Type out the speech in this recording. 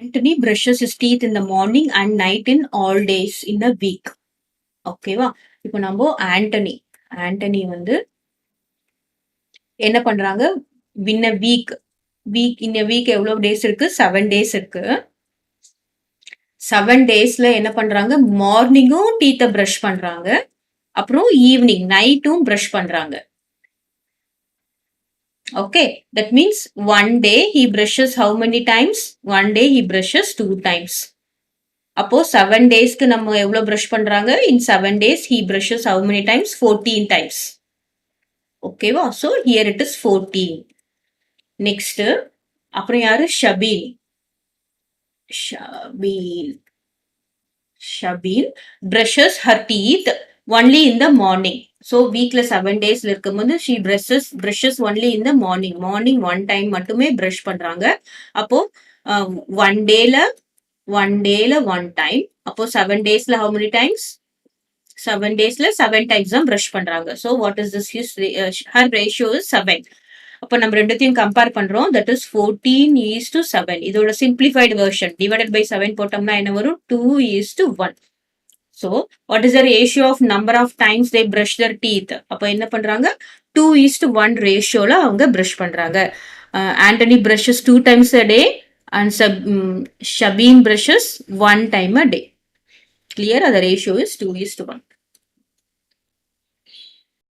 Anthony brushes his teeth in the morning and night in all days in a week. ஓகேவா? இப்போ நம்ம ஆண்டனி வந்து என்ன பண்றாங்க? இன் a வீக் எவ்வளவு டேஸ் இருக்கு? 7 டேஸ் இருக்கு. 7 டேஸ்ல என்ன பண்றாங்க? மார்னிங்கும் டீத்தை பிரஷ் பண்றாங்க. அப்புறம் ஈவினிங் நைட்டும் பிரஷ் பண்றாங்க. Okay, that means one day he brushes how many times? One day he brushes 2 times. அப்போ 7 டேஸ்க்கு நம்ம எவ்வளவு பிரஷ் பண்றாங்க? In 7 days he brushes how many times? 14 times. ஓகேவா? So here it is 14. Next, அப்புறம் யாரு? Shabil brushes her teeth only in the morning. So weekல 7 டேஸ்ல இருக்கும்போது she brushes only in the morning. Morning one time மட்டுமே brush பண்றாங்க. அப்போ one dayல one time. அப்போ 7 டேஸ்ல how many times? 7 டேஸ்ல 7 times தான் brush பண்றாங்க. So what is this? Her ratio is 7. அப்போ நம்ம ரெண்டுத்தையும் கம்பேர் பண்றோம். That is 14:7. இதோட simplified version divided by 7 போட்டோம்னா என்ன வரும்? 2:1. So what is the ratio of number of times they brush their teeth? அப்போ என்ன பண்றாங்க? 2:1 ரேஷியோல அவங்க brush பண்றாங்க. Anthony brushes 2 times a day and Shabin brushes 1 time a day. Clear? The ratio is 2:1.